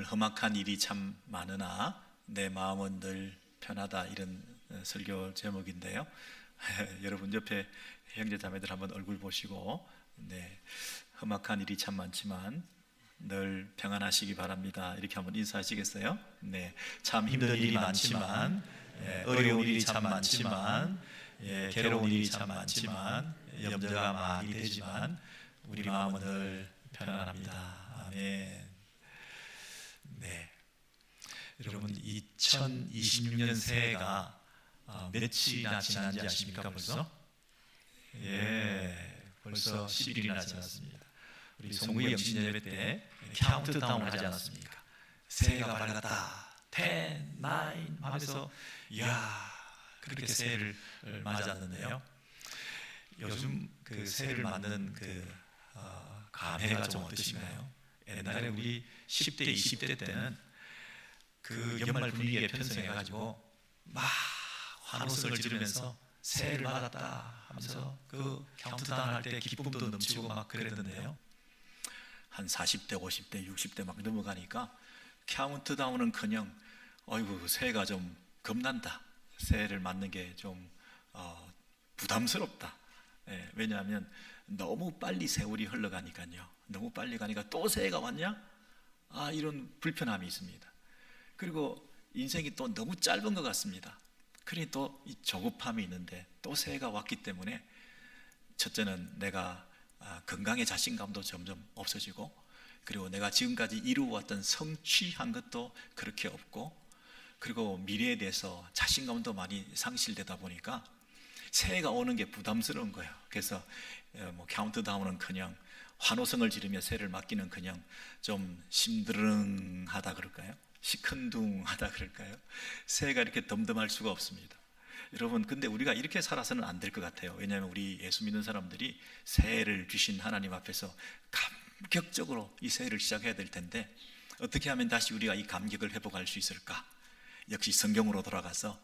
오늘 험악한 일이 참 많으나 내 마음은 늘 편하다, 이런 설교 제목인데요. 여러분 옆에 형제 자매들 한번 얼굴 보시고, 험악한 일이 참 많지만 늘 평안하시기 바랍니다, 이렇게 한번 인사하시겠어요? 참 힘든 일이 많지만, 어려운 일이 참 많지만, 괴로운 일이 참 많지만, 염려가 많이 되지만 우리 마음은 늘 편안합니다. 아멘. 여러분, 2026년 새해가 며칠이나 지난지 아십니까? 벌써 10일이나 지났습니다. 우리 송구의 영신 예배 때 카운트다운 하지 않았습니까? 새해가 밝았다, 10, 9 하면서 그렇게 새해를 맞았는데요. 요즘 그 새해를 맞는 감회가 좀 어떠신가요? 옛날에 우리 10대, 20대 때는 그 연말 분위기에 편승해가지고 막 환호성을 지르면서 새해를 맞았다 하면서 그 카운트다운 할 때 기쁨도 넘치고 막 그랬는데요, 한 40대, 50대, 60대 막 넘어가니까 카운트다운은커녕 어이구, 새해가 좀 겁난다, 새해를 맞는 게 좀 부담스럽다. 왜냐하면 너무 빨리 세월이 흘러가니까요. 너무 빨리 가니까 또 새해가 왔냐? 이런 불편함이 있습니다. 그리고 인생이 또 너무 짧은 것 같습니다. 그러니 또 이 조급함이 있는데 또 새해가 왔기 때문에 첫째는 내가 건강의 자신감도 점점 없어지고, 그리고 내가 지금까지 이루어왔던 성취한 것도 그렇게 없고, 그리고 미래에 대해서 자신감도 많이 상실되다 보니까 새해가 오는 게 부담스러운 거예요. 그래서 카운트다운은커녕 환호성을 지르며 새해를 맞기는커녕 좀 심드렁하다 그럴까요? 시큰둥하다 그럴까요? 새해가 이렇게 덤덤할 수가 없습니다. 여러분, 근데 우리가 이렇게 살아서는 안 될 것 같아요. 왜냐하면 우리 예수 믿는 사람들이 새해를 주신 하나님 앞에서 감격적으로 이 새해를 시작해야 될 텐데, 어떻게 하면 다시 우리가 이 감격을 회복할 수 있을까? 역시 성경으로 돌아가서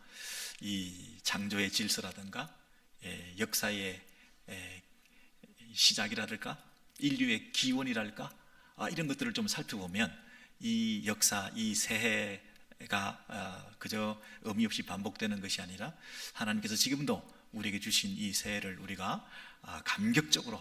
이 창조의 질서라든가 역사의 시작이랄까, 인류의 기원이랄까, 이런 것들을 좀 살펴보면 이 역사, 이 새해가 그저 의미 없이 반복되는 것이 아니라 하나님께서 지금도 우리에게 주신 이 새해를 우리가 감격적으로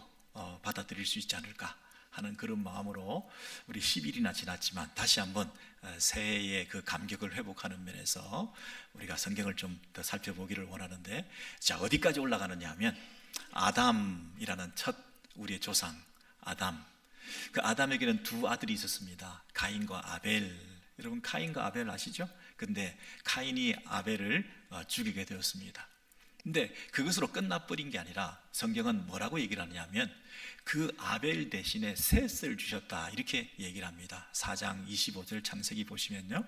받아들일 수 있지 않을까 하는 그런 마음으로, 우리 10일이나 지났지만 다시 한번 새해의 그 감격을 회복하는 면에서 우리가 성경을 좀 더 살펴보기를 원하는데, 자, 어디까지 올라가느냐 하면 아담이라는 첫 우리의 조상 아담, 그 아담에게는 두 아들이 있었습니다. 가인과 아벨. 여러분, 가인과 아벨 아시죠? 근데 가인이 아벨을 죽이게 되었습니다. 근데 그것으로 끝나버린 게 아니라 성경은 뭐라고 얘기를 하냐면 그 아벨 대신에 셋을 주셨다, 이렇게 얘기를 합니다. 4장 25절 창세기 보시면요,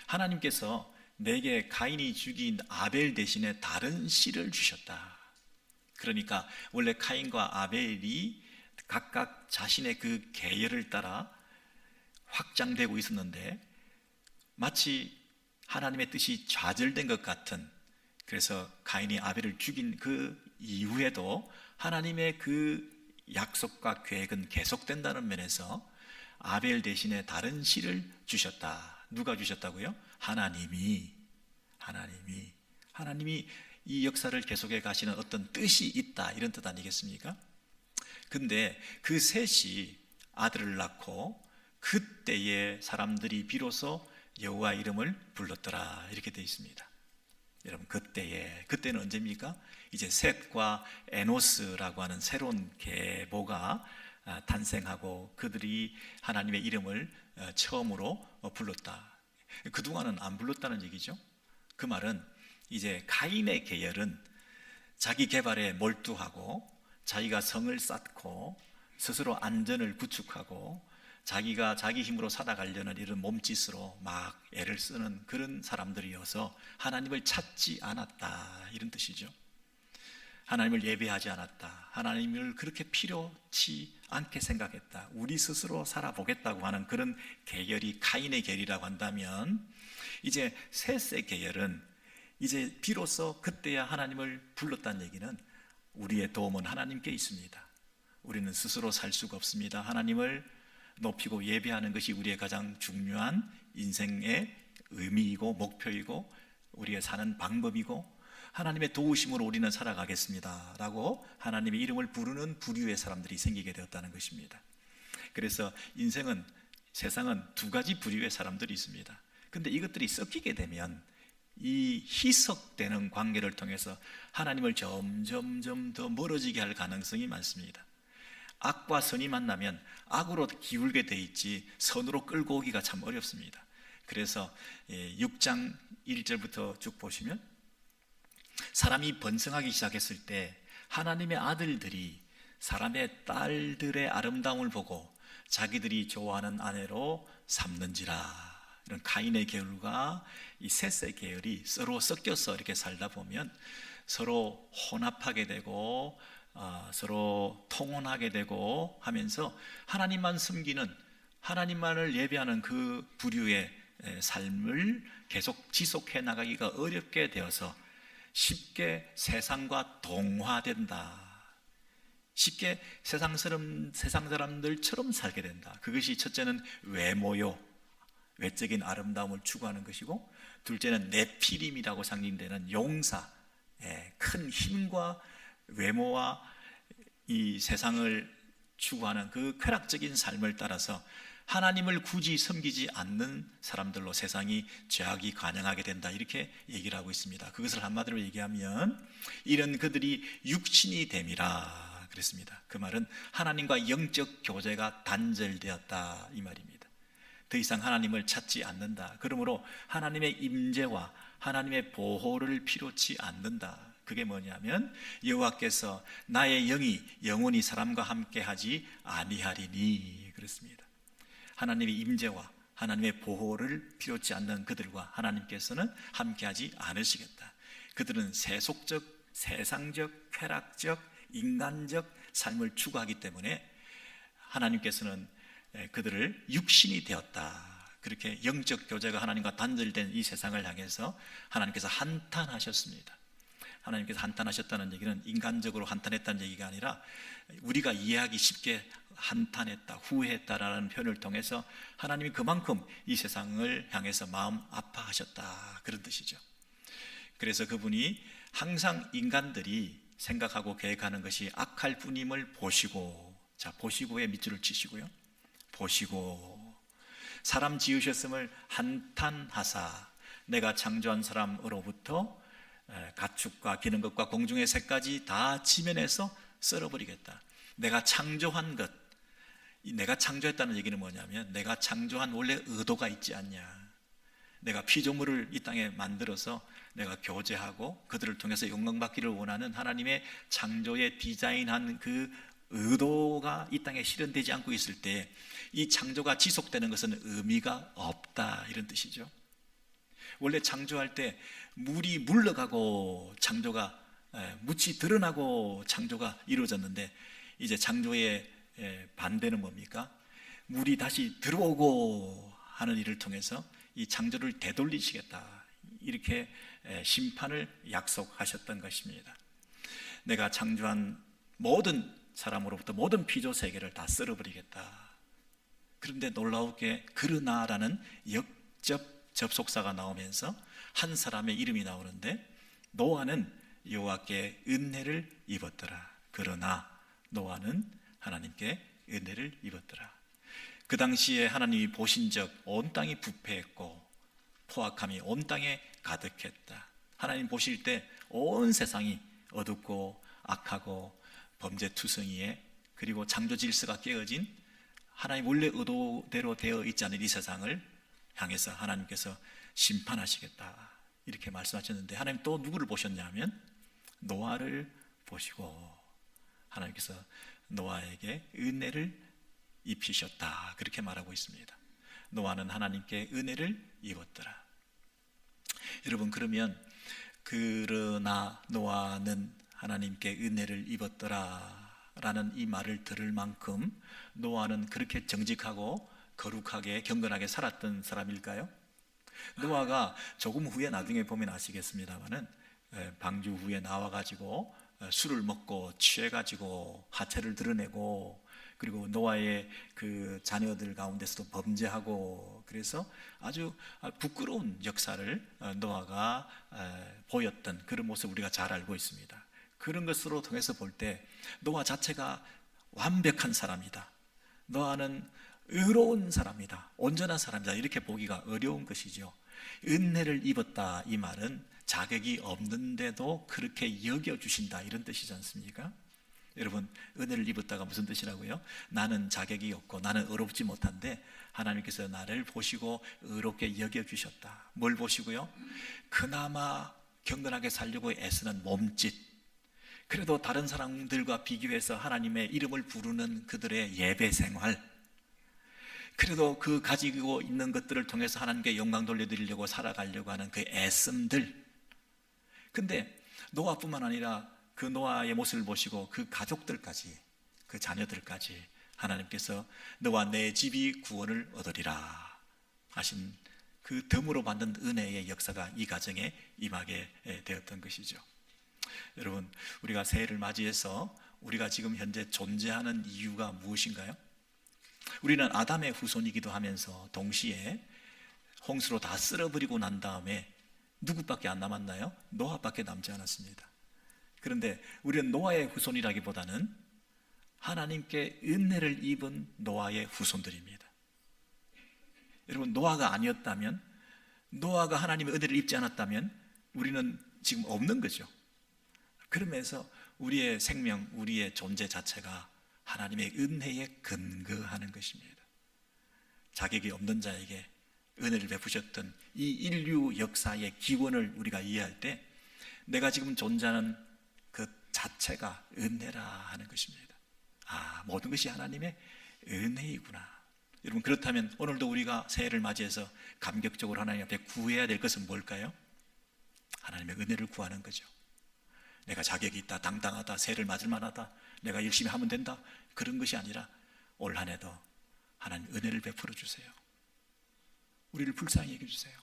하나님께서 내게 가인이 죽인 아벨 대신에 다른 씨를 주셨다. 그러니까 원래 가인과 아벨이 각각 자신의 그 계열을 따라 확장되고 있었는데 마치 하나님의 뜻이 좌절된 것 같은, 그래서 가인이 아벨을 죽인 그 이후에도 하나님의 그 약속과 계획은 계속된다는 면에서 아벨 대신에 다른 씨를 주셨다. 누가 주셨다고요? 하나님이 이 역사를 계속해 가시는 어떤 뜻이 있다, 이런 뜻 아니겠습니까? 근데 그 셋이 아들을 낳고 그때에 사람들이 비로소 여호와 이름을 불렀더라, 이렇게 되어 있습니다. 여러분, 그때는 언제입니까? 이제 셋과 에노스라고 하는 새로운 계보가 탄생하고 그들이 하나님의 이름을 처음으로 불렀다. 그동안은 안 불렀다는 얘기죠. 그 말은 이제 가인의 계열은 자기 개발에 몰두하고 자기가 성을 쌓고 스스로 안전을 구축하고 자기가 자기 힘으로 살아가려는 이런 몸짓으로 막 애를 쓰는 그런 사람들이어서 하나님을 찾지 않았다, 이런 뜻이죠. 하나님을 예배하지 않았다, 하나님을 그렇게 필요치 않게 생각했다, 우리 스스로 살아보겠다고 하는 그런 계열이 가인의 계열이라고 한다면, 이제 셋의 계열은 이제 비로소 그때야 하나님을 불렀다는 얘기는 우리의 도움은 하나님께 있습니다. 우리는 스스로 살 수가 없습니다. 하나님을 높이고 예배하는 것이 우리의 가장 중요한 인생의 의미이고 목표이고 우리가 사는 방법이고 하나님의 도우심으로 우리는 살아가겠습니다 라고 하나님의 이름을 부르는 부류의 사람들이 생기게 되었다는 것입니다. 그래서 인생은, 세상은 두 가지 부류의 사람들이 있습니다. 근데 이것들이 섞이게 되면 이 희석되는 관계를 통해서 하나님을 점점점 더 멀어지게 할 가능성이 많습니다. 악과 선이 만나면 악으로 기울게 돼 있지 선으로 끌고 오기가 참 어렵습니다. 그래서 6장 1절부터 쭉 보시면 사람이 번성하기 시작했을 때 하나님의 아들들이 사람의 딸들의 아름다움을 보고 자기들이 좋아하는 아내로 삼는지라. 이런 가인의 계열과 이 셋의 계열이 서로 섞여서 이렇게 살다 보면 서로 혼합하게 되고 서로 통혼하게 되고 하면서 하나님만 섬기는, 하나님만을 예배하는 그 부류의 삶을 계속 지속해 나가기가 어렵게 되어서 쉽게 세상과 동화된다. 쉽게 세상 사람들처럼 살게 된다. 그것이 첫째는 외모요, 외적인 아름다움을 추구하는 것이고, 둘째는 네피림이라고 상징되는 용사, 큰 힘과 외모와 이 세상을 추구하는 그 쾌락적인 삶을 따라서 하나님을 굳이 섬기지 않는 사람들로 세상이 죄악이 관영하게 된다, 이렇게 얘기를 하고 있습니다. 그것을 한마디로 얘기하면 이런 그들이 육신이 됨이라 그랬습니다. 그 말은 하나님과 영적 교제가 단절되었다 이 말입니다. 더 이상 하나님을 찾지 않는다. 그러므로 하나님의 임재와 하나님의 보호를 필요치 않는다. 그게 뭐냐면 여호와께서 나의 영이 영원히 사람과 함께하지 아니하리니 그렇습니다. 하나님의 임재와 하나님의 보호를 필요치 않는 그들과 하나님께서는 함께하지 않으시겠다. 그들은 세속적, 세상적, 쾌락적, 인간적 삶을 추구하기 때문에 하나님께서는 그들을 육신이 되었다. 그렇게 영적 교제가 하나님과 단절된 이 세상을 향해서 하나님께서 한탄하셨습니다. 하나님께서 한탄하셨다는 얘기는 인간적으로 한탄했다는 얘기가 아니라 우리가 이해하기 쉽게 한탄했다, 후회했다라는 표현을 통해서 하나님이 그만큼 이 세상을 향해서 마음 아파하셨다, 그런 뜻이죠. 그래서 그분이 항상 인간들이 생각하고 계획하는 것이 악할 뿐임을 보시고, 자, 보시고에 밑줄을 치시고요. 보시고 사람 지으셨음을 한탄하사 내가 창조한 사람으로부터 가축과 기는 것과 공중의 새까지 다 지면에서 썰어버리겠다. 내가 창조한 것, 내가 창조했다는 얘기는 뭐냐면 내가 창조한 원래 의도가 있지 않냐. 내가 피조물을 이 땅에 만들어서 내가 교제하고 그들을 통해서 영광받기를 원하는 하나님의 창조에 디자인한 그 의도가 이 땅에 실현되지 않고 있을 때 이 창조가 지속되는 것은 의미가 없다, 이런 뜻이죠. 원래 창조할 때 물이 물러가고 창조가 묻이 드러나고 창조가 이루어졌는데 이제 창조의 반대는 뭡니까? 물이 다시 들어오고 하는 일을 통해서 이 창조를 되돌리시겠다, 이렇게 심판을 약속하셨던 것입니다. 내가 창조한 모든 사람으로부터 모든 피조 세계를 다 썰어버리겠다. 그런데 놀라우게 그러나라는 역접 접속사가 나오면서 한 사람의 이름이 나오는데 노아는 여호와께 은혜를 입었더라. 그러나 노아는 하나님께 은혜를 입었더라. 그 당시에 하나님이 보신 적 온 땅이 부패했고 포악함이 온 땅에 가득했다. 하나님 보실 때 온 세상이 어둡고 악하고 범죄투성이에 그리고 창조 질서가 깨어진 하나님 원래 의도대로 되어 있지 않은 이 세상을 향해서 하나님께서 심판하시겠다, 이렇게 말씀하셨는데 하나님 또 누구를 보셨냐면 노아를 보시고 하나님께서 노아에게 은혜를 입히셨다, 그렇게 말하고 있습니다. 노아는 하나님께 은혜를 입었더라. 여러분, 그러면 그러나 노아는 하나님께 은혜를 입었더라 라는 이 말을 들을 만큼 노아는 그렇게 정직하고 거룩하게 경건하게 살았던 사람일까요? 노아가 조금 후에 나중에 보면 아시겠습니다만은 방주 후에 나와가지고 술을 먹고 취해가지고 하체를 드러내고 그리고 노아의 그 자녀들 가운데서도 범죄하고, 그래서 아주 부끄러운 역사를 노아가 보였던 그런 모습 우리가 잘 알고 있습니다. 그런 것으로 통해서 볼 때 노아 자체가 완벽한 사람이다, 노아는 의로운 사람이다, 온전한 사람이다, 이렇게 보기가 어려운 것이죠. 은혜를 입었다, 이 말은 자격이 없는데도 그렇게 여겨주신다, 이런 뜻이지 않습니까? 여러분, 은혜를 입었다가 무슨 뜻이라고요? 나는 자격이 없고 나는 의롭지 못한데 하나님께서 나를 보시고 의롭게 여겨주셨다. 뭘 보시고요? 그나마 경건하게 살려고 애쓰는 몸짓, 그래도 다른 사람들과 비교해서 하나님의 이름을 부르는 그들의 예배 생활, 그래도 그 가지고 있는 것들을 통해서 하나님께 영광 돌려드리려고 살아가려고 하는 그 애씀들. 근데 노아뿐만 아니라 그 노아의 모습을 보시고 그 가족들까지, 그 자녀들까지 하나님께서 너와 내 집이 구원을 얻으리라 하신 그 덤으로 받는 은혜의 역사가 이 가정에 임하게 되었던 것이죠. 여러분, 우리가 새해를 맞이해서 우리가 지금 현재 존재하는 이유가 무엇인가요? 우리는 아담의 후손이기도 하면서 동시에 홍수로 다 쓸어버리고 난 다음에 누구밖에 안 남았나요? 노아밖에 남지 않았습니다. 그런데 우리는 노아의 후손이라기보다는 하나님께 은혜를 입은 노아의 후손들입니다. 여러분, 노아가 아니었다면, 노아가 하나님의 은혜를 입지 않았다면 우리는 지금 없는 거죠. 그러면서 우리의 생명, 우리의 존재 자체가 하나님의 은혜에 근거하는 것입니다. 자격이 없는 자에게 은혜를 베푸셨던 이 인류 역사의 기원을 우리가 이해할 때 내가 지금 존재하는 그 자체가 은혜라 하는 것입니다. 모든 것이 하나님의 은혜이구나. 여러분, 그렇다면 오늘도 우리가 새해를 맞이해서 감격적으로 하나님 앞에 구해야 될 것은 뭘까요? 하나님의 은혜를 구하는 거죠. 내가 자격이 있다, 당당하다, 새해를 맞을 만하다, 내가 열심히 하면 된다, 그런 것이 아니라 올 한 해도 하나님 은혜를 베풀어 주세요. 우리를 불쌍히 여겨주세요.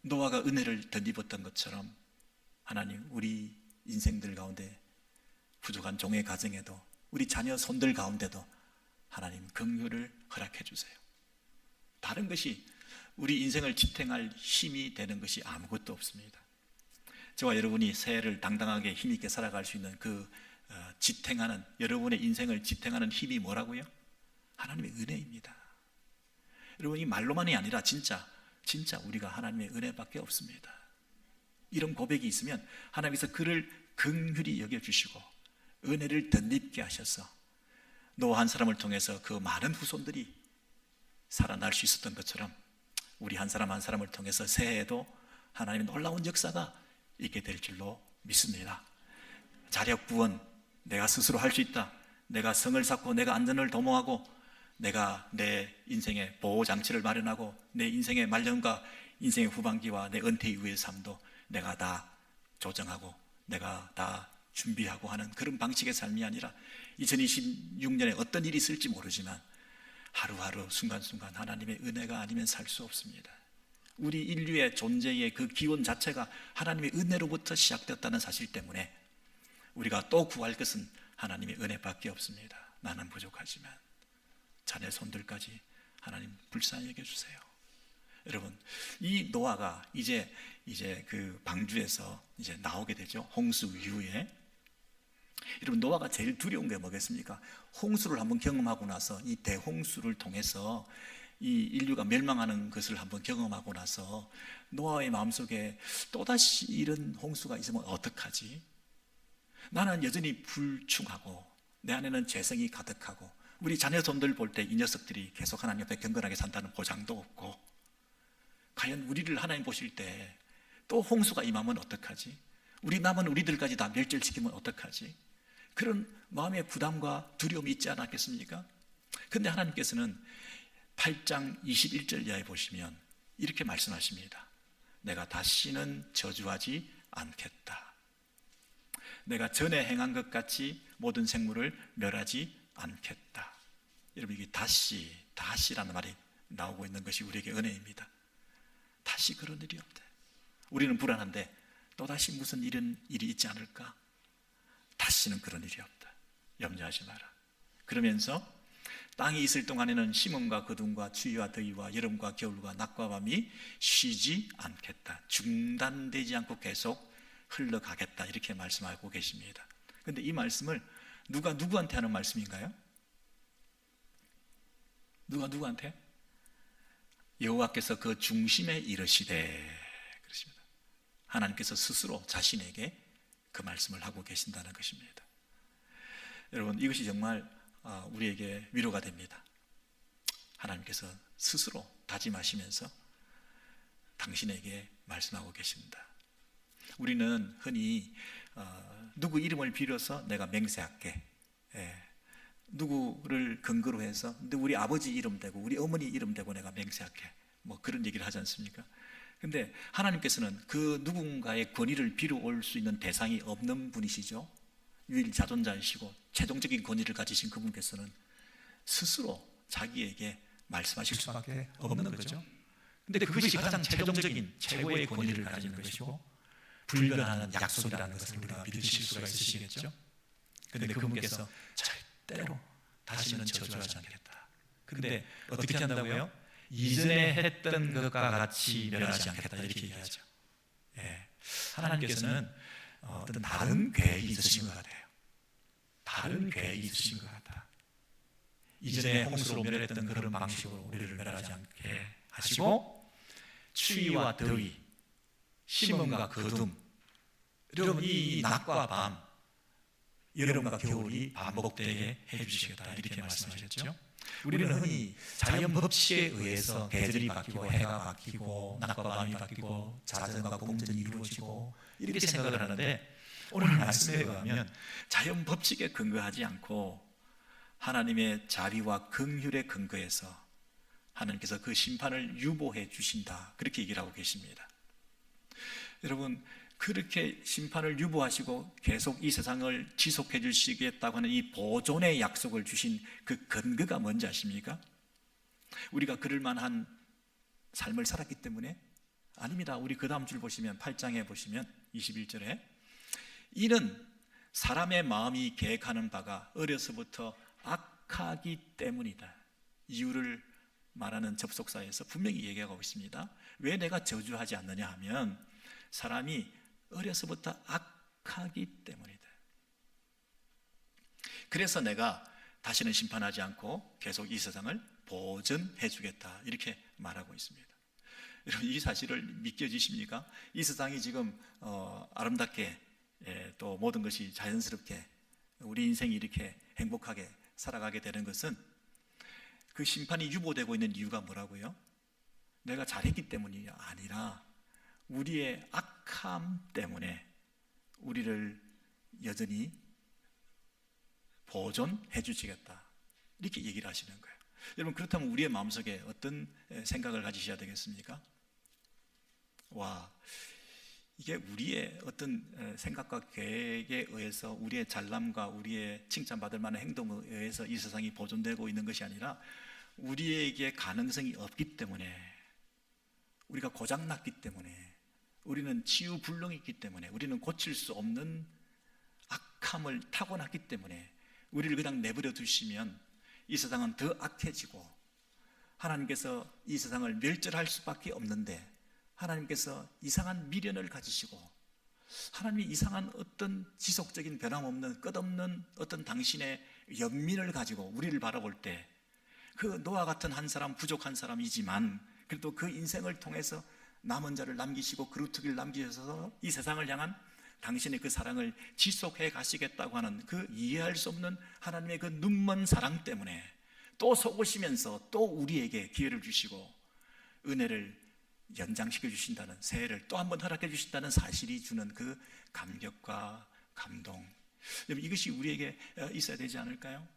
노아가 은혜를 덧입었던 것처럼 하나님, 우리 인생들 가운데 부족한 종의 가정에도, 우리 자녀 손들 가운데도 하나님 긍휼을 허락해 주세요. 다른 것이 우리 인생을 지탱할 힘이 되는 것이 아무것도 없습니다. 저와 여러분이 새해를 당당하게 힘있게 살아갈 수 있는 그 지탱하는, 여러분의 인생을 지탱하는 힘이 뭐라고요? 하나님의 은혜입니다. 여러분, 이 말로만이 아니라 진짜 우리가 하나님의 은혜밖에 없습니다. 이런 고백이 있으면 하나님께서 그를 긍휼히 여겨주시고 은혜를 덧입게 하셔서 노아 한 사람을 통해서 그 많은 후손들이 살아날 수 있었던 것처럼 우리 한 사람 한 사람을 통해서 새해에도 하나님의 놀라운 역사가 있게 될 줄로 믿습니다. 자력 구원, 내가 스스로 할 수 있다, 내가 성을 쌓고 내가 안전을 도모하고 내가 내 인생의 보호장치를 마련하고 내 인생의 말년과 인생의 후반기와 내 은퇴 이후의 삶도 내가 다 조정하고 내가 다 준비하고 하는 그런 방식의 삶이 아니라 2026년에 어떤 일이 있을지 모르지만 하루하루 순간순간 하나님의 은혜가 아니면 살 수 없습니다. 우리 인류의 존재의 그 기원 자체가 하나님의 은혜로부터 시작되었다는 사실 때문에 우리가 또 구할 것은 하나님의 은혜밖에 없습니다. 나는 부족하지만 자녀 손들까지 하나님 불쌍히 여겨주세요. 여러분, 이 노아가 이제 그 방주에서 이제 나오게 되죠. 홍수 이후에. 여러분, 노아가 제일 두려운 게 뭐겠습니까? 홍수를 한번 경험하고 나서, 이 대홍수를 통해서 이 인류가 멸망하는 것을 한번 경험하고 나서 노아의 마음속에 또다시 이런 홍수가 있으면 어떡하지? 나는 여전히 불충하고 내 안에는 죄성이 가득하고 우리 자녀 손들 볼 때 이 녀석들이 계속 하나님 앞에 경건하게 산다는 보장도 없고, 과연 우리를 하나님 보실 때 또 홍수가 임하면 어떡하지? 우리 남은 우리들까지 다 멸절시키면 어떡하지? 그런 마음의 부담과 두려움이 있지 않았겠습니까? 근데 하나님께서는 8장 21절 이하에 보시면 이렇게 말씀하십니다. 내가 다시는 저주하지 않겠다. 내가 전에 행한 것 같이 모든 생물을 멸하지 않겠다. 여러분, 이게 다시라는 말이 나오고 있는 것이 우리에게 은혜입니다. 다시 그런 일이 없다. 우리는 불안한데 또다시 무슨 일이 있지 않을까? 다시는 그런 일이 없다. 염려하지 마라. 그러면서 땅이 있을 동안에는 심음과 거둠과 추위와 더위와 여름과 겨울과 낮과 밤이 쉬지 않겠다. 중단되지 않고 계속 흘러가겠다. 이렇게 말씀하고 계십니다. 그런데 이 말씀을 누가 누구한테 하는 말씀인가요? 누가 누구한테? 여호와께서 그 중심에 이르시되 그렇습니다. 하나님께서 스스로 자신에게 그 말씀을 하고 계신다는 것입니다. 여러분, 이것이 정말 우리에게 위로가 됩니다. 하나님께서 스스로 다짐하시면서 당신에게 말씀하고 계십니다. 우리는 흔히 누구 이름을 빌어서 내가 맹세할게, 누구를 근거로 해서 우리 아버지 이름 대고 우리 어머니 이름 대고 내가 맹세할게, 뭐 그런 얘기를 하지 않습니까? 근데 하나님께서는 그 누군가의 권위를 빌어올 수 있는 대상이 없는 분이시죠. 유일자존자이시고 최종적인 권위를 가지신 그분께서는 스스로 자기에게 말씀하실 수밖에 없는 거죠. 근데 그것이 가장 최종적인 최고의 권위를 가지는 것이고 불변하는 약속이라는 것을 우리가 믿으실 수가 있으시겠죠. 그런데 그분께서 절대로 다시는 저주하지 않겠다. 근데 어떻게 한다고요? 이전에 했던 것과 같이 멸하지 않겠다 이렇게 얘기하죠. 하나님께서는 어떤 다른 계획이 있으신 것 같아요. 다른 계획이 있으신 것 같다. 이전에 홍수로 멸했던 그런 방식으로 우리를 멸하지 않게 하시고 추위와 더위, 심음과 거둠, 여러분 이 낮과 밤, 여름과 겨울이 반복되게 해주시겠다 이렇게 말씀하셨죠. 우리는 흔히 자연 법칙에 의해서 계절이 바뀌고 해가 바뀌고 낮과 밤이 바뀌고 자전과 공전이 이루어지고 이렇게 생각을 하는데 오늘 말씀에 의하면 자연 법칙에 근거하지 않고 하나님의 자비와 긍휼에 근거해서 하나님께서 그 심판을 유보해 주신다 그렇게 얘기를 하고 계십니다. 여러분, 그렇게 심판을 유보하시고 계속 이 세상을 지속해 주시겠다고 하는 이 보존의 약속을 주신 그 근거가 뭔지 아십니까? 우리가 그럴 만한 삶을 살았기 때문에? 아닙니다. 우리 그 다음 줄 보시면 8장에 보시면 21절에 이는 사람의 마음이 계획하는 바가 어려서부터 악하기 때문이다. 이유를 말하는 접속사에서 분명히 얘기하고 있습니다. 왜 내가 저주하지 않느냐 하면 사람이 어려서부터 악하기 때문이다. 그래서 내가 다시는 심판하지 않고 계속 이 세상을 보존해 주겠다 이렇게 말하고 있습니다. 여러분, 이 사실을 믿겨지십니까? 이 세상이 지금 아름답게 또 모든 것이 자연스럽게 우리 인생이 이렇게 행복하게 살아가게 되는 것은 그 심판이 유보되고 있는 이유가 뭐라고요? 내가 잘했기 때문이 아니라 우리의 악함 때문에 우리를 여전히 보존해 주시겠다 이렇게 얘기를 하시는 거예요. 여러분, 그렇다면 우리의 마음속에 어떤 생각을 가지셔야 되겠습니까? 와, 이게 우리의 어떤 생각과 계획에 의해서 우리의 잘남과 우리의 칭찬받을 만한 행동에 의해서 이 세상이 보존되고 있는 것이 아니라 우리에게 가능성이 없기 때문에, 우리가 고장났기 때문에, 우리는 치유불능이기 때문에, 우리는 고칠 수 없는 악함을 타고났기 때문에 우리를 그냥 내버려 두시면 이 세상은 더 악해지고 하나님께서 이 세상을 멸절할 수밖에 없는데 하나님께서 이상한 미련을 가지시고 하나님이 이상한 어떤 지속적인 변함없는 끝없는 어떤 당신의 연민을 가지고 우리를 바라볼 때 그 노아 같은 한 사람, 부족한 사람이지만 그래도 그 인생을 통해서 남은 자를 남기시고 그루터기를 남기셔서 이 세상을 향한 당신의 그 사랑을 지속해 가시겠다고 하는 그 이해할 수 없는 하나님의 그 눈먼 사랑 때문에 또 속으시면서 또 우리에게 기회를 주시고 은혜를 연장시켜 주신다는, 새해를 또 한 번 허락해 주신다는 사실이 주는 그 감격과 감동, 이것이 우리에게 있어야 되지 않을까요?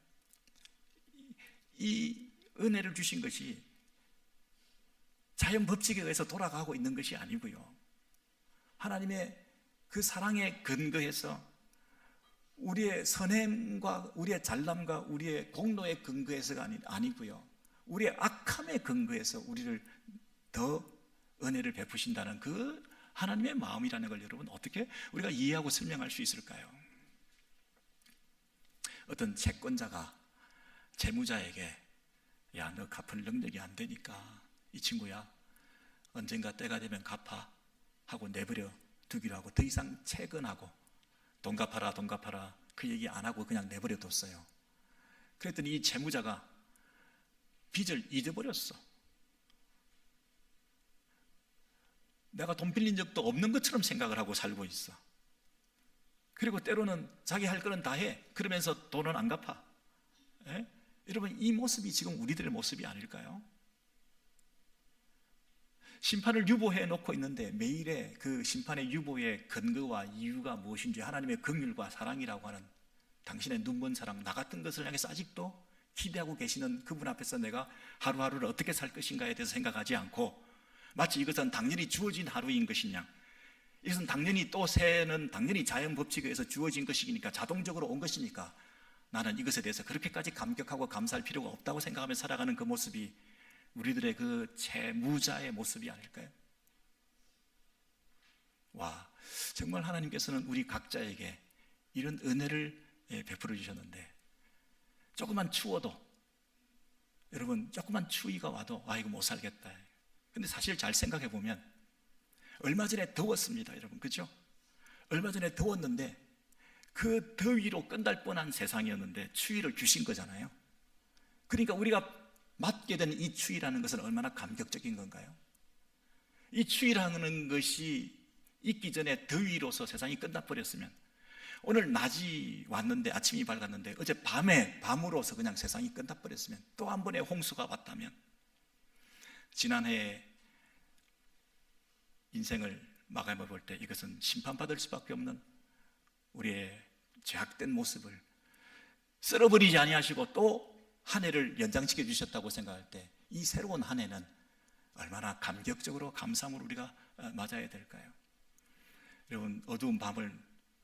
이 은혜를 주신 것이 자연 법칙에 의해서 돌아가고 있는 것이 아니고요, 하나님의 그 사랑에 근거해서 우리의 선행과 우리의 잘남과 우리의 공로에 근거해서가 아니고요, 우리의 악함에 근거해서 우리를 더 은혜를 베푸신다는 그 하나님의 마음이라는 걸 여러분 어떻게 우리가 이해하고 설명할 수 있을까요? 어떤 채권자가 재무자에게 야, 너 갚을 능력이 안 되니까 이 친구야 언젠가 때가 되면 갚아 하고 내버려 두기로 하고 더 이상 채근하고 돈 갚아라 돈 갚아라 그 얘기 안 하고 그냥 내버려 뒀어요. 그랬더니 이 재무자가 빚을 잊어버렸어. 내가 돈 빌린 적도 없는 것처럼 생각을 하고 살고 있어. 그리고 때로는 자기 할 거는 다 해. 그러면서 돈은 안 갚아. 예? 여러분, 이 모습이 지금 우리들의 모습이 아닐까요? 심판을 유보해 놓고 있는데 매일의 그 심판의 유보의 근거와 이유가 무엇인지 하나님의 긍휼과 사랑이라고 하는 당신의 눈먼 사랑, 나 같은 것을 향해서 아직도 기대하고 계시는 그분 앞에서 내가 하루하루를 어떻게 살 것인가에 대해서 생각하지 않고 마치 이것은 당연히 주어진 하루인 것이냐, 이것은 당연히 또 새해는 당연히 자연 법칙에 의해서 주어진 것이니까 자동적으로 온 것이니까 나는 이것에 대해서 그렇게까지 감격하고 감사할 필요가 없다고 생각하며 살아가는 그 모습이 우리들의 그 재무자의 모습이 아닐까요? 와, 정말 하나님께서는 우리 각자에게 이런 은혜를 베풀어 주셨는데 조금만 추워도, 여러분 조금만 추위가 와도 아 이거 못 살겠다. 근데 사실 잘 생각해 보면 얼마 전에 더웠습니다, 여러분. 그죠? 얼마 전에 더웠는데 그 더위로 끝날 뻔한 세상이었는데 추위를 주신 거잖아요. 그러니까 우리가 맞게 된 이 추위라는 것은 얼마나 감격적인 건가요? 이 추위라는 것이 있기 전에 더위로서 세상이 끝나버렸으면, 오늘 낮이 왔는데 아침이 밝았는데 어제 밤으로서 그냥 세상이 끝나버렸으면, 또 한 번의 홍수가 왔다면, 지난해 인생을 마감해 볼 때 이것은 심판받을 수밖에 없는 우리의 죄악된 모습을 쓸어버리지 아니하시고 또 한 해를 연장시켜 주셨다고 생각할 때 이 새로운 한 해는 얼마나 감격적으로 감사함으로 우리가 맞아야 될까요? 여러분, 어두운 밤을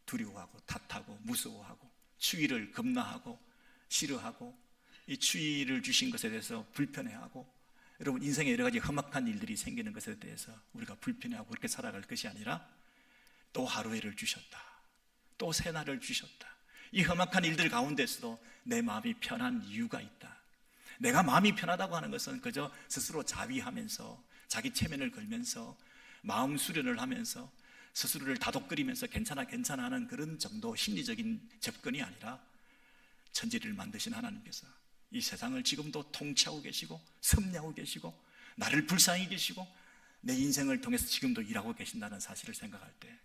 두려워하고 탓하고 무서워하고 추위를 겁나하고 싫어하고 이 추위를 주신 것에 대해서 불편해하고, 여러분 인생에 여러 가지 험악한 일들이 생기는 것에 대해서 우리가 불편해하고 그렇게 살아갈 것이 아니라 또 하루해를 주셨다, 또 새날을 주셨다. 이 험악한 일들 가운데서도 내 마음이 편한 이유가 있다. 내가 마음이 편하다고 하는 것은 그저 스스로 자위하면서 자기 체면을 걸면서 마음 수련을 하면서 스스로를 다독거리면서 괜찮아 하는 그런 정도 심리적인 접근이 아니라 천지를 만드신 하나님께서 이 세상을 지금도 통치하고 계시고 섭리하고 계시고 나를 불쌍히 계시고 내 인생을 통해서 지금도 일하고 계신다는 사실을 생각할 때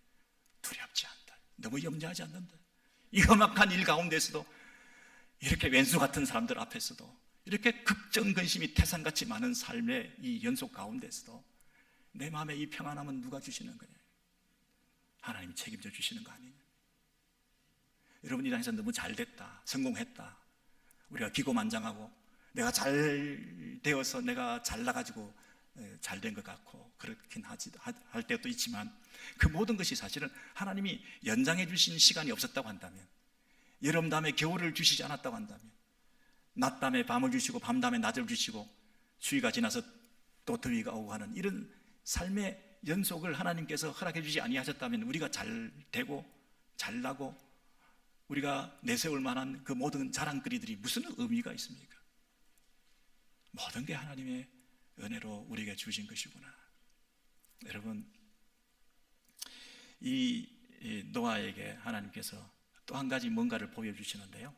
두렵지 않다, 너무 염려하지 않는다. 이 험악한 일 가운데서도, 이렇게 왼수 같은 사람들 앞에서도, 이렇게 극정근심이 태산같이 많은 삶의 이 연속 가운데서도 내 마음에 이 평안함은 누가 주시는 거냐? 하나님이 책임져 주시는 거 아니냐? 여러분, 이 땅에서 너무 잘 됐다, 성공했다, 우리가 기고만장하고 내가 잘 되어서 내가 잘나가지고 잘 된 것 같고 그렇긴 할 때도 있지만, 그 모든 것이 사실은 하나님이 연장해 주신 시간이 없었다고 한다면, 여름 다음에 겨울을 주시지 않았다고 한다면, 낮 다음에 밤을 주시고 밤 다음에 낮을 주시고 추위가 지나서 또 더위가 오고 하는 이런 삶의 연속을 하나님께서 허락해 주지 아니하셨다면 우리가 잘 되고 잘나고 우리가 내세울 만한 그 모든 자랑거리들이 무슨 의미가 있습니까? 모든 게 하나님의 은혜로 우리에게 주신 것이구나. 여러분, 이 노아에게 하나님께서 또 한 가지 뭔가를 보여주시는데요,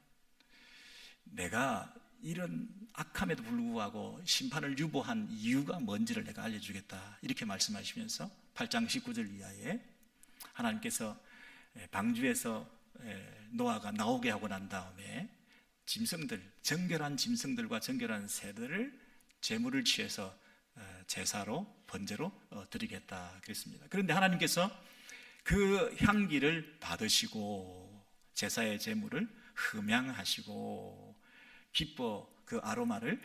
내가 이런 악함에도 불구하고 심판을 유보한 이유가 뭔지를 내가 알려주겠다, 이렇게 말씀하시면서 8장 19절 이하에 하나님께서 방주에서 노아가 나오게 하고 난 다음에 짐승들, 정결한 짐승들과 정결한 새들을 제물을 취해서 제사로 번제로 드리겠다 그랬습니다. 그런데 하나님께서 그 향기를 받으시고 제사의 제물을 흠양하시고 기뻐 그 아로마를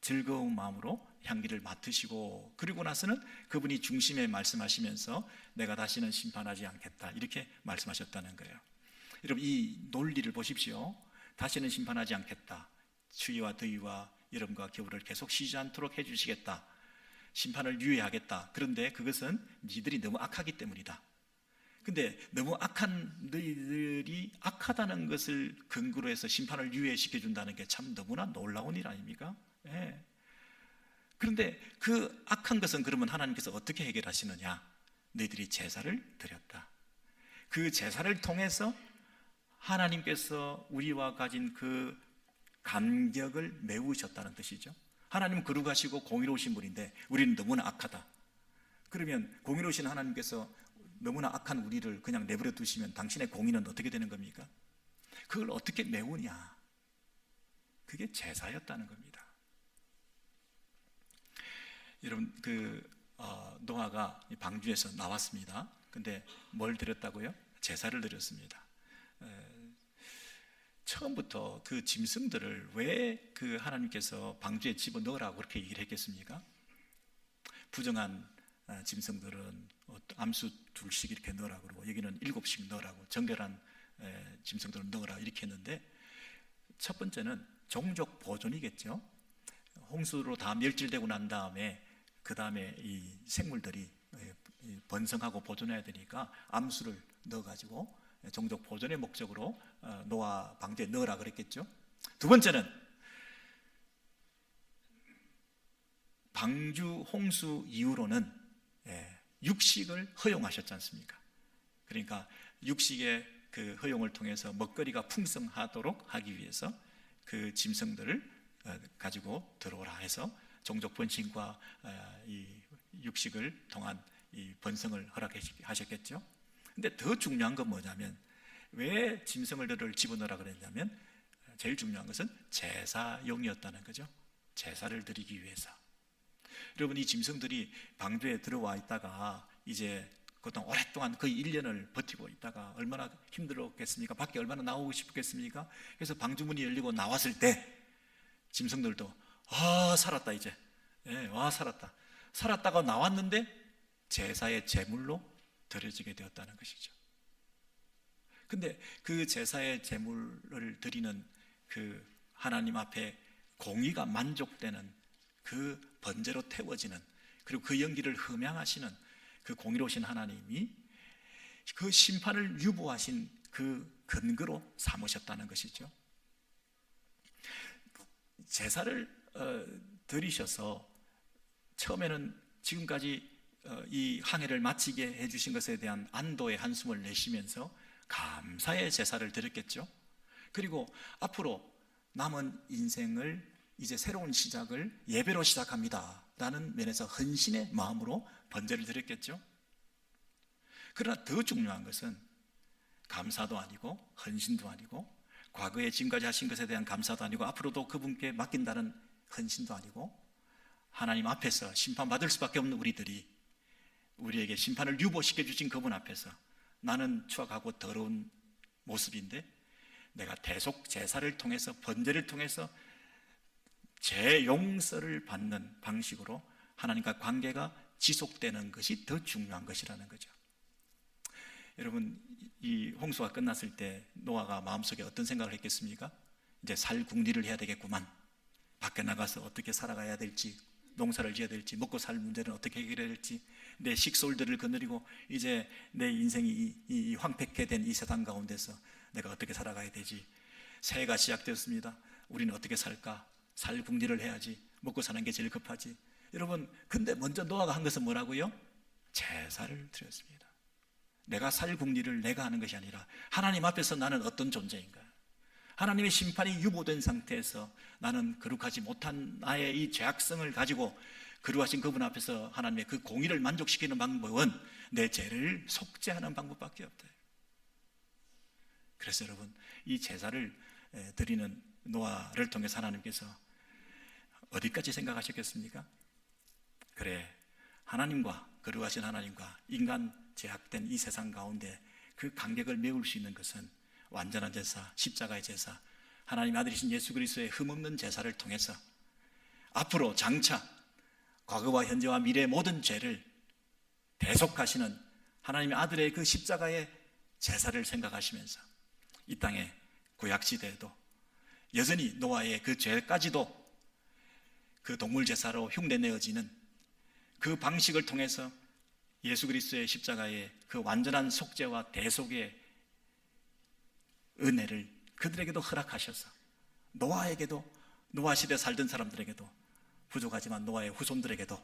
즐거운 마음으로 향기를 맡으시고, 그리고 나서는 그분이 중심에 말씀하시면서 내가 다시는 심판하지 않겠다, 이렇게 말씀하셨다는 거예요. 여러분, 이 논리를 보십시오. 다시는 심판하지 않겠다, 추위와 더위와 여름과 겨울을 계속 쉬지 않도록 해주시겠다, 심판을 유예하겠다. 그런데 그것은 니들이 너무 악하기 때문이다. 근데 너무 악한 너희들이 악하다는 것을 근거로 해서 심판을 유예시켜 준다는 게 참 너무나 놀라운 일 아닙니까? 예. 그런데 그 악한 것은 그러면 하나님께서 어떻게 해결하시느냐? 너희들이 제사를 드렸다. 그 제사를 통해서 하나님께서 우리와 가진 그 간격을 메우셨다는 뜻이죠. 하나님은 거룩하시고 공의로우신 분인데 우리는 너무나 악하다. 그러면 공의로우신 하나님께서 너무나 악한 우리를 그냥 내버려 두시면 당신의 공의는 어떻게 되는 겁니까? 그걸 어떻게 메우냐? 그게 제사였다는 겁니다. 여러분, 노아가 방주에서 나왔습니다. 근데 뭘 드렸다고요? 제사를 드렸습니다. 처음부터 그 짐승들을 왜 그 하나님께서 방주에 집어넣으라고 그렇게 얘기를 했겠습니까? 부정한 짐승들은 암수 2씩 이렇게 넣으라고 그러고 여기는 7씩 넣으라고, 정결한 짐승들은 넣으라 이렇게 했는데, 첫 번째는 종족 보존이겠죠. 홍수로 다 멸질되고 난 다음에 그 다음에 이 생물들이 번성하고 보존해야 되니까 암수를 넣어가지고 종족 보존의 목적으로 노아 방주에 넣으라 그랬겠죠. 두 번째는 방주 홍수 이후로는 육식을 허용하셨지 않습니까? 그러니까 육식의 그 허용을 통해서 먹거리가 풍성하도록 하기 위해서 그 짐승들을 가지고 들어오라 해서 종족 번식과 이 육식을 통한 이 번성을 허락하셨겠죠. 근데 더 중요한 건 뭐냐면, 왜 짐승들을 집어넣으라 그랬냐면 제일 중요한 것은 제사용이었다는 거죠. 제사를 드리기 위해서. 여러분, 이 짐승들이 방주에 들어와 있다가 이제 그동안 오랫동안 거의 1년을 버티고 있다가 얼마나 힘들었겠습니까? 밖에 얼마나 나오고 싶겠습니까? 그래서 방주문이 열리고 나왔을 때 짐승들도 살았다 이제. 살았다. 살았다가 나왔는데 제사의 제물로 드려지게 되었다는 것이죠. 근데 그 제사의 제물을 드리는 그 하나님 앞에 공의가 만족되는 그 번제로 태워지는, 그리고 그 연기를 흠양하시는 그 공의로우신 하나님이 그 심판을 유보하신 그 근거로 삼으셨다는 것이죠. 제사를 드리셔서 처음에는 지금까지 이 항해를 마치게 해주신 것에 대한 안도의 한숨을 내쉬면서 감사의 제사를 드렸겠죠. 그리고 앞으로 남은 인생을 이제 새로운 시작을 예배로 시작합니다 라는 면에서 헌신의 마음으로 번제를 드렸겠죠. 그러나 더 중요한 것은 감사도 아니고 헌신도 아니고, 과거에 지금까지 하신 것에 대한 감사도 아니고, 앞으로도 그분께 맡긴다는 헌신도 아니고, 하나님 앞에서 심판받을 수밖에 없는 우리들이 우리에게 심판을 유보시켜 주신 그분 앞에서 나는 추악하고 더러운 모습인데 내가 대속 제사를 통해서, 번제를 통해서 제 용서를 받는 방식으로 하나님과 관계가 지속되는 것이 더 중요한 것이라는 거죠. 여러분, 이 홍수가 끝났을 때 노아가 마음속에 어떤 생각을 했겠습니까? 이제 살 궁리를 해야 되겠구만. 밖에 나가서 어떻게 살아가야 될지, 농사를 지어야 될지, 먹고 살 문제는 어떻게 해결해야 될지, 내 식솔들을 거느리고 이제 내 인생이 이 황폐케 된 이 세상 가운데서 내가 어떻게 살아가야 되지. 새해가 시작되었습니다. 우리는 어떻게 살까? 살 궁리를 해야지. 먹고 사는 게 제일 급하지. 여러분, 근데 먼저 노아가 한 것은 뭐라고요? 제사를 드렸습니다. 내가 살 궁리를 내가 하는 것이 아니라 하나님 앞에서 나는 어떤 존재인가, 하나님의 심판이 유보된 상태에서 나는 거룩하지 못한 나의 이 죄악성을 가지고 거룩하신 그분 앞에서 하나님의 그 공의를 만족시키는 방법은 내 죄를 속죄하는 방법밖에 없다. 그래서 여러분, 이 제사를 드리는 노아를 통해서 하나님께서 어디까지 생각하셨겠습니까? 그래, 하나님과, 거룩하신 하나님과 인간 제약된 이 세상 가운데 그 간격을 메울 수 있는 것은 완전한 제사, 십자가의 제사, 하나님 아들이신 예수 그리스도의 흠없는 제사를 통해서 앞으로 장차 과거와 현재와 미래의 모든 죄를 대속하시는 하나님의 아들의 그 십자가의 제사를 생각하시면서 이 땅의 구약시대에도 여전히 노아의 그 죄까지도 그 동물 제사로 흉내내어지는 그 방식을 통해서 예수 그리스도의 십자가의 그 완전한 속죄와 대속의 은혜를 그들에게도 허락하셔서 노아에게도, 노아 시대 살던 사람들에게도, 부족하지만 노아의 후손들에게도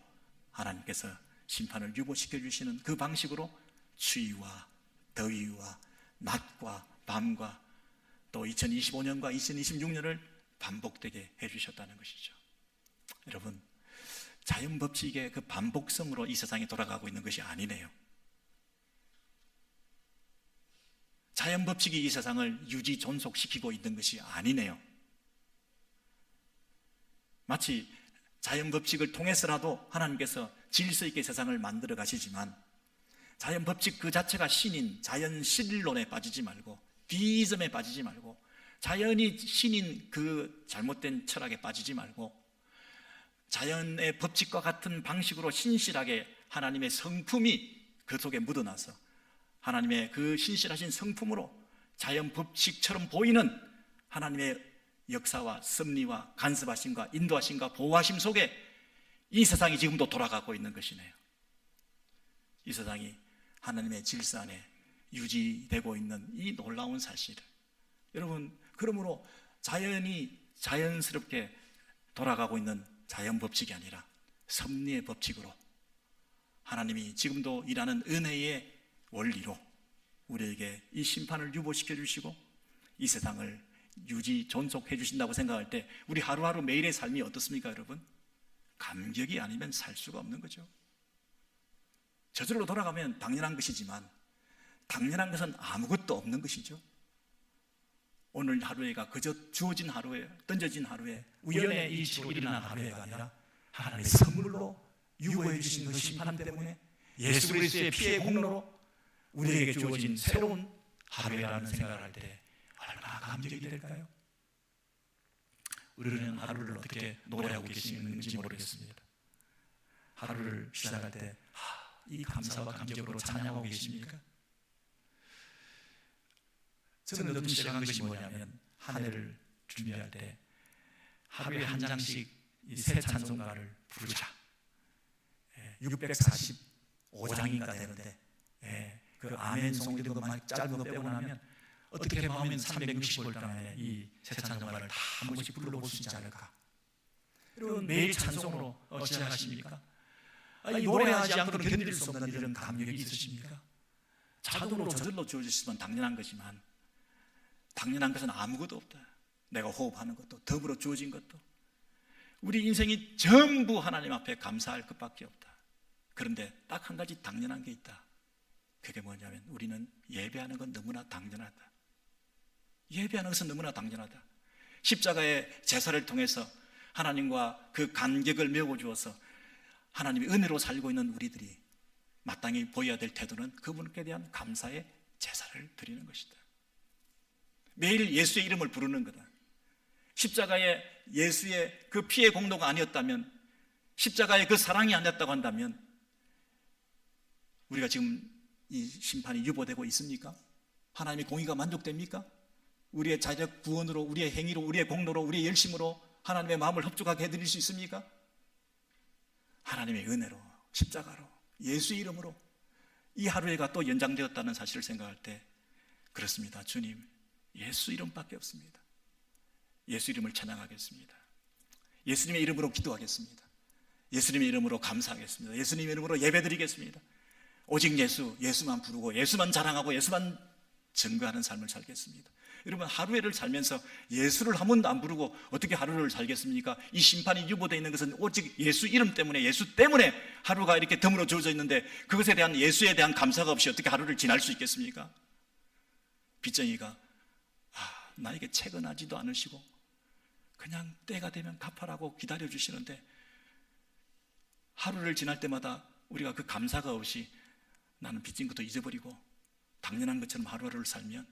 하나님께서 심판을 유보시켜 주시는 그 방식으로 추위와 더위와 낮과 밤과 또 2025년과 2026년을 반복되게 해주셨다는 것이죠. 여러분, 자연 법칙의 그 반복성으로 이 세상이 돌아가고 있는 것이 아니네요. 자연 법칙이 이 세상을 유지 존속시키고 있는 것이 아니네요. 마치 자연 법칙을 통해서라도 하나님께서 질서 있게 세상을 만들어 가시지만, 자연 법칙 그 자체가 신인 자연 신론에 빠지지 말고, 디이즘에 빠지지 말고, 자연이 신인 그 잘못된 철학에 빠지지 말고, 자연의 법칙과 같은 방식으로 신실하게 하나님의 성품이 그 속에 묻어나서 하나님의 그 신실하신 성품으로 자연 법칙처럼 보이는 하나님의 역사와 섭리와 간섭하심과 인도하심과 보호하심 속에 이 세상이 지금도 돌아가고 있는 것이네요. 이 세상이 하나님의 질서 안에 유지되고 있는 이 놀라운 사실을, 여러분, 그러므로 자연이 자연스럽게 돌아가고 있는 자연 법칙이 아니라 섭리의 법칙으로 하나님이 지금도 일하는 은혜의 원리로 우리에게 이 심판을 유보시켜 주시고 이 세상을 유지 존속해 주신다고 생각할 때 우리 하루하루 매일의 삶이 어떻습니까, 여러분? 감격이 아니면 살 수가 없는 거죠. 저절로 돌아가면 당연한 것이지만 당연한 것은 아무것도 없는 것이죠. 오늘 하루에가 그저 주어진 하루에, 던져진 하루에, 우연의 일치로 일어난 하루에가 아니라 하나님의 선물로 유보해 주신 그 심판 때문에 예수 그리스도의 피의 공로로 우리에게 주어진 새로운 하루라는 생각을 할 때 얼마나 감격이 될까요? 우리는 하루를 어떻게 노래하고 계시는지 모르겠습니다. 하루를 시작할 때 이 감사와 감격으로 찬양하고 계십니까? 저는 요즘 시작한 것이 뭐냐면, 한 해를 준비할 때 하루에 한 장씩 이 새 찬송가를 부르자. 645장인가 되는데 그 아멘송 이런 거 짧은 거 빼고 나면 어떻게 보면 365일 동안에 이 새 찬송가를 다 한 번씩 불러볼 수 있지 않을까. 여러분, 매일 찬송으로 시작하십니까? 이 노래하지 않고는 견딜 수 없는 이런 감격이 있으십니까? 자동으로 저절로 주어졌으면 당연한 거지만 당연한 것은 아무것도 없다. 내가 호흡하는 것도, 더불어 주어진 것도, 우리 인생이 전부 하나님 앞에 감사할 것밖에 없다. 그런데 딱 한 가지 당연한 게 있다. 그게 뭐냐면 우리는 예배하는 건 너무나 당연하다. 예배하는 것은 너무나 당연하다. 십자가의 제사를 통해서 하나님과 그 간격을 메워주어서 하나님의 은혜로 살고 있는 우리들이 마땅히 보여야 될 태도는 그분께 대한 감사의 제사를 드리는 것이다. 매일 예수의 이름을 부르는 거다. 십자가의 예수의 그 피의 공로가 아니었다면, 십자가의 그 사랑이 아니었다고 한다면 우리가 지금 이 심판이 유보되고 있습니까? 하나님의 공의가 만족됩니까? 우리의 자력 구원으로, 우리의 행위로, 우리의 공로로, 우리의 열심으로 하나님의 마음을 흡족하게 해드릴 수 있습니까? 하나님의 은혜로, 십자가로, 예수의 이름으로 이 하루에가 또 연장되었다는 사실을 생각할 때, 그렇습니다. 주님, 예수 이름밖에 없습니다. 예수 이름을 찬양하겠습니다. 예수님의 이름으로 기도하겠습니다. 예수님의 이름으로 감사하겠습니다. 예수님의 이름으로 예배드리겠습니다. 오직 예수, 예수만 부르고 예수만 자랑하고 예수만 증거하는 삶을 살겠습니다. 여러분, 하루를 살면서 예수를 한 번도 안 부르고 어떻게 하루를 살겠습니까? 이 심판이 유보되어 있는 것은 오직 예수 이름 때문에, 예수 때문에 하루가 이렇게 덤으로 주어져 있는데 그것에 대한, 예수에 대한 감사가 없이 어떻게 하루를 지날 수 있겠습니까? 빚쟁이가 나에게 채권하지도 않으시고 그냥 때가 되면 갚아라고 기다려주시는데 하루를 지날 때마다 우리가 그 감사가 없이 나는 빚진 것도 잊어버리고 당연한 것처럼 하루하루를 살면,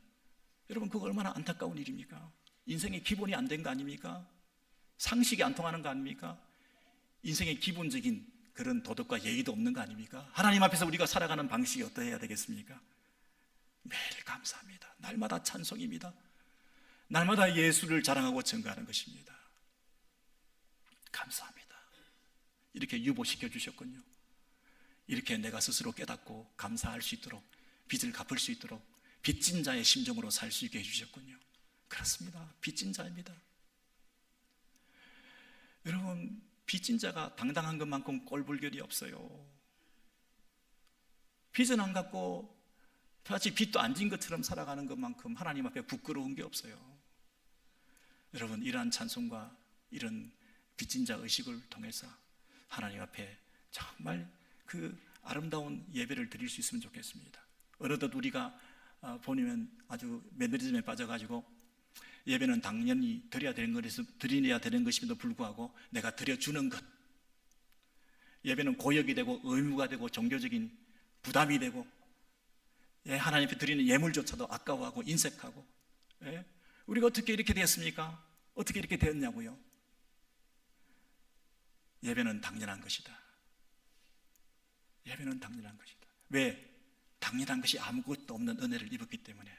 여러분, 그거 얼마나 안타까운 일입니까? 인생의 기본이 안 된 거 아닙니까? 상식이 안 통하는 거 아닙니까? 인생의 기본적인 그런 도덕과 예의도 없는 거 아닙니까? 하나님 앞에서 우리가 살아가는 방식이 어떠해야 되겠습니까? 매일 감사합니다. 날마다 찬송입니다. 날마다 예수를 자랑하고 증거하는 것입니다. 감사합니다. 이렇게 유보시켜 주셨군요. 이렇게 내가 스스로 깨닫고 감사할 수 있도록, 빚을 갚을 수 있도록 빚진 자의 심정으로 살 수 있게 해주셨군요. 그렇습니다. 빚진 자입니다. 여러분, 빚진 자가 당당한 것만큼 꼴불견이 없어요. 빚은 안 갚고 마치 빚도 안 진 것처럼 살아가는 것만큼 하나님 앞에 부끄러운 게 없어요. 여러분, 이러한 찬송과 이런 빚진 자 의식을 통해서 하나님 앞에 정말 그 아름다운 예배를 드릴 수 있으면 좋겠습니다. 어느덧 우리가 보면 아주 매너리즘에 빠져가지고 예배는 당연히 드려야 되는 것임에도 불구하고 내가 드려주는 것, 예배는 고역이 되고 의무가 되고 종교적인 부담이 되고, 하나님 앞에 드리는 예물조차도 아까워하고 인색하고, 우리가 어떻게 이렇게 되었습니까? 어떻게 이렇게 되었냐고요? 예배는 당연한 것이다. 예배는 당연한 것이다. 왜? 당연한 것이 아무것도 없는 은혜를 입었기 때문에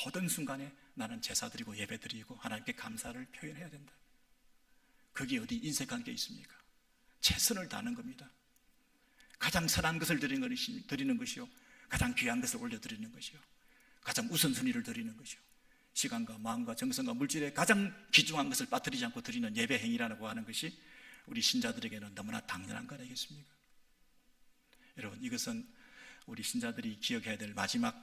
모든 순간에 나는 제사 드리고 예배 드리고 하나님께 감사를 표현해야 된다. 그게 어디 인색한 게 있습니까? 최선을 다하는 겁니다. 가장 선한 것을 드리는 것이요, 가장 귀한 것을 올려드리는 것이요, 가장 우선순위를 드리는 것이요, 시간과 마음과 정성과 물질에 가장 귀중한 것을 빠뜨리지 않고 드리는 예배 행위라고 하는 것이 우리 신자들에게는 너무나 당연한 거 아니겠습니까? 여러분, 이것은 우리 신자들이 기억해야 될 마지막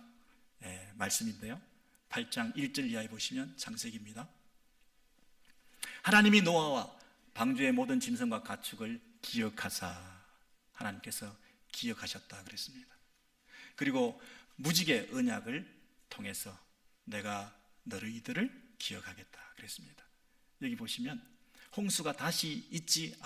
말씀인데요, 8장 1절 이하에 보시면 창세기입니다. 하나님이 노아와 방주의 모든 짐승과 가축을 기억하사, 하나님께서 기억하셨다 그랬습니다. 그리고 무지개 언약을 통해서 내가 너희들을 기억하겠다 그랬습니다. 여기 보시면 홍수가 다시 있지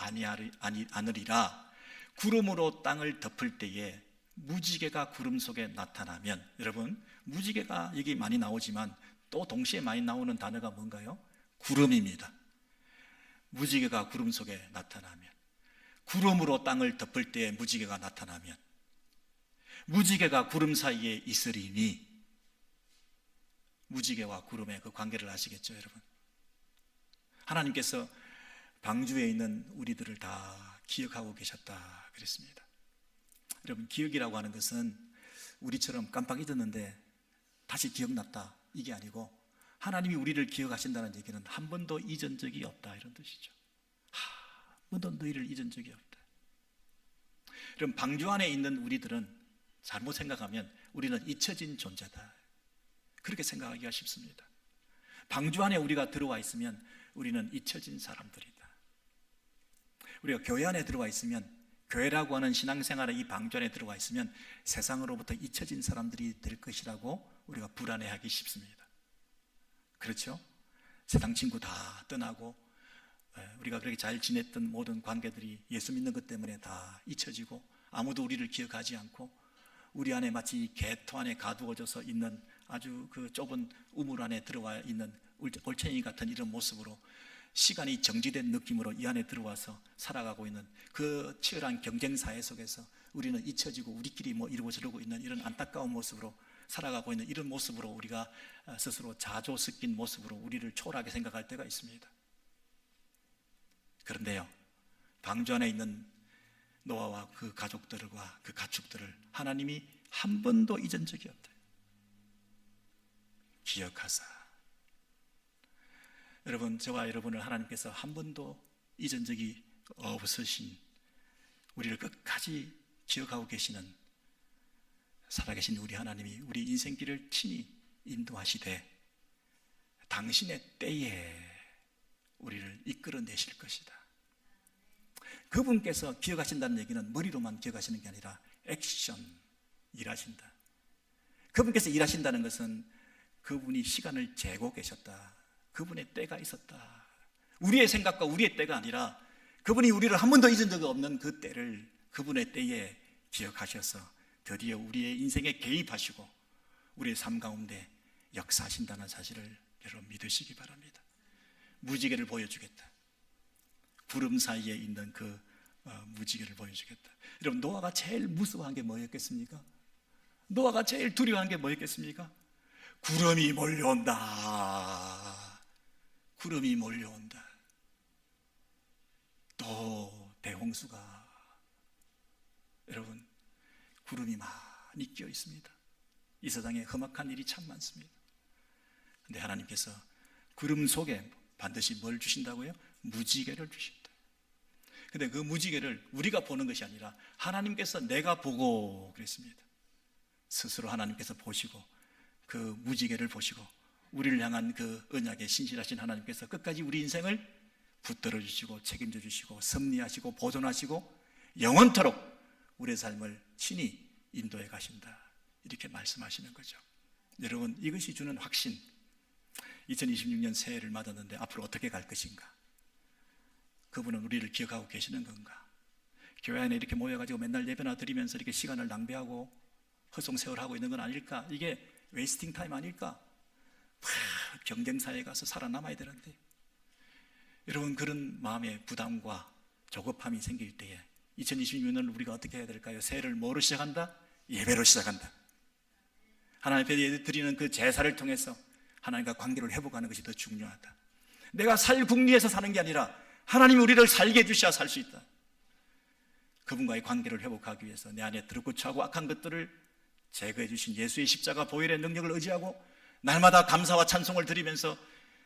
않으리라. 구름으로 땅을 덮을 때에 무지개가 구름 속에 나타나면, 여러분, 무지개가 여기 많이 나오지만 또 동시에 많이 나오는 단어가 뭔가요? 구름입니다. 무지개가 구름 속에 나타나면, 구름으로 땅을 덮을 때에 무지개가 나타나면, 무지개가 구름 사이에 있으리니, 무지개와 구름의 그 관계를 아시겠죠, 여러분? 하나님께서 방주에 있는 우리들을 다 기억하고 계셨다 그랬습니다. 여러분, 기억이라고 하는 것은 우리처럼 깜빡 잊었는데 다시 기억났다, 이게 아니고, 하나님이 우리를 기억하신다는 얘기는 한 번도 잊은 적이 없다, 이런 뜻이죠. 한 번도 너희를 잊은 적이 없다. 그럼 방주 안에 있는 우리들은 잘못 생각하면 우리는 잊혀진 존재다, 그렇게 생각하기가 쉽습니다. 방주 안에 우리가 들어와 있으면 우리는 잊혀진 사람들이다. 우리가 교회 안에 들어와 있으면, 교회라고 하는 신앙생활의 이 방주 안에 들어와 있으면 세상으로부터 잊혀진 사람들이 될 것이라고 우리가 불안해하기 쉽습니다. 그렇죠? 세상 친구 다 떠나고 우리가 그렇게 잘 지냈던 모든 관계들이 예수 믿는 것 때문에 다 잊혀지고 아무도 우리를 기억하지 않고 우리 안에 마치 개토 안에 가두어져서 있는 아주 그 좁은 우물 안에 들어와 있는 올챙이 같은 이런 모습으로 시간이 정지된 느낌으로 이 안에 들어와서 살아가고 있는 그 치열한 경쟁 사회 속에서 우리는 잊혀지고 우리끼리 뭐 이러고 저러고 있는 이런 안타까운 모습으로 살아가고 있는 이런 모습으로 우리가 스스로 자조 섞인 모습으로 우리를 초라하게 생각할 때가 있습니다. 그런데요, 방주 안에 있는 노아와 그 가족들과 그 가축들을 하나님이 한 번도 잊은 적이 없다. 기억하사. 여러분, 저와 여러분을 하나님께서 한 번도 잊은 적이 없으신, 우리를 끝까지 기억하고 계시는 살아계신 우리 하나님이 우리 인생길을 친히 인도하시되 당신의 때에 우리를 이끌어내실 것이다. 그분께서 기억하신다는 얘기는 머리로만 기억하시는 게 아니라 액션, 일하신다. 그분께서 일하신다는 것은 그분이 시간을 재고 계셨다, 그분의 때가 있었다. 우리의 생각과 우리의 때가 아니라 그분이 우리를 한 번도 잊은 적이 없는 그 때를 그분의 때에 기억하셔서 드디어 우리의 인생에 개입하시고 우리의 삶 가운데 역사하신다는 사실을 여러분 믿으시기 바랍니다. 무지개를 보여주겠다. 구름 사이에 있는 그 무지개를 보여주겠다. 여러분, 노아가 제일 무서워한 게 뭐였겠습니까? 노아가 제일 두려워한 게 뭐였겠습니까? 구름이 몰려온다. 구름이 몰려온다. 또 대홍수가. 여러분, 구름이 많이 끼어 있습니다. 이 세상에 험악한 일이 참 많습니다. 근데 하나님께서 구름 속에 반드시 뭘 주신다고요? 무지개를 주신다. 근데 그 무지개를 우리가 보는 것이 아니라 하나님께서 내가 보고 그랬습니다. 스스로 하나님께서 보시고 그 무지개를 보시고 우리를 향한 그 언약에 신실하신 하나님께서 끝까지 우리 인생을 붙들어 주시고 책임져 주시고 섭리하시고 보존하시고 영원토록 우리의 삶을 친히 인도해 가신다, 이렇게 말씀하시는 거죠. 여러분, 이것이 주는 확신. 2026년 새해를 맞았는데 앞으로 어떻게 갈 것인가? 그분은 우리를 기억하고 계시는 건가? 교회 안에 이렇게 모여가지고 맨날 예배나 드리면서 이렇게 시간을 낭비하고 허송세월하고 있는 건 아닐까? 이게 웨이스팅 타임 아닐까? 경쟁사에 가서 살아남아야 되는데, 여러분, 그런 마음의 부담과 조급함이 생길 때에 2026년을 우리가 어떻게 해야 될까요? 새해를 뭐로 시작한다? 예배로 시작한다. 하나님 앞에 드리는 그 제사를 통해서 하나님과 관계를 회복하는 것이 더 중요하다. 내가 살 궁리에서 사는 게 아니라 하나님이 우리를 살게 해주셔야 살 수 있다. 그분과의 관계를 회복하기 위해서 내 안에 더럽고 추하고 악한 것들을 제거해 주신 예수의 십자가 보혈의 능력을 의지하고 날마다 감사와 찬송을 드리면서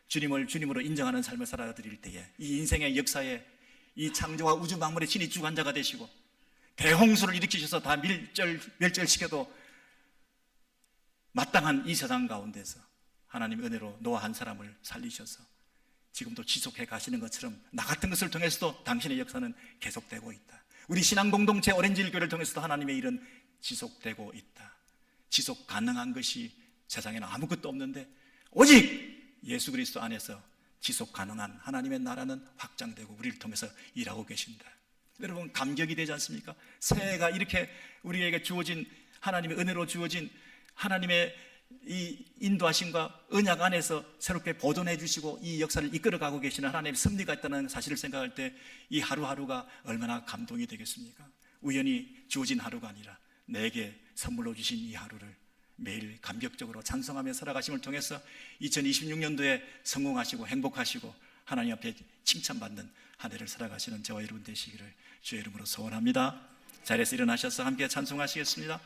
주님을 주님으로 인정하는 삶을 살아드릴 때에 이 인생의 역사에 이 창조와 우주 만물의 신이 주관자가 되시고 대홍수를 일으키셔서 다 멸절시켜도 마땅한 이 세상 가운데서 하나님 은혜로 노아 한 사람을 살리셔서 지금도 지속해 가시는 것처럼 나 같은 것을 통해서도 당신의 역사는 계속되고 있다. 우리 신앙 공동체 오렌지힐 교회를 통해서도 하나님의 일은 지속되고 있다. 지속 가능한 것이 세상에는 아무것도 없는데 오직 예수 그리스도 안에서 지속 가능한 하나님의 나라는 확장되고 우리를 통해서 일하고 계신다. 여러분, 감격이 되지 않습니까? 새해가 이렇게 우리에게 주어진 하나님의 은혜로 주어진 하나님의 이 인도하심과 언약 안에서 새롭게 보존해 주시고 이 역사를 이끌어가고 계시는 하나님의 섭리가 있다는 사실을 생각할 때 이 하루하루가 얼마나 감동이 되겠습니까? 우연히 주어진 하루가 아니라 내게 선물로 주신 이 하루를 매일 감격적으로 찬송하며 살아가심을 통해서 2026년도에 성공하시고 행복하시고 하나님 앞에 칭찬받는 한 해를 살아가시는 저와 여러분 되시기를 주의 이름으로 소원합니다. 자리에서 일어나셔서 함께 찬송하시겠습니다.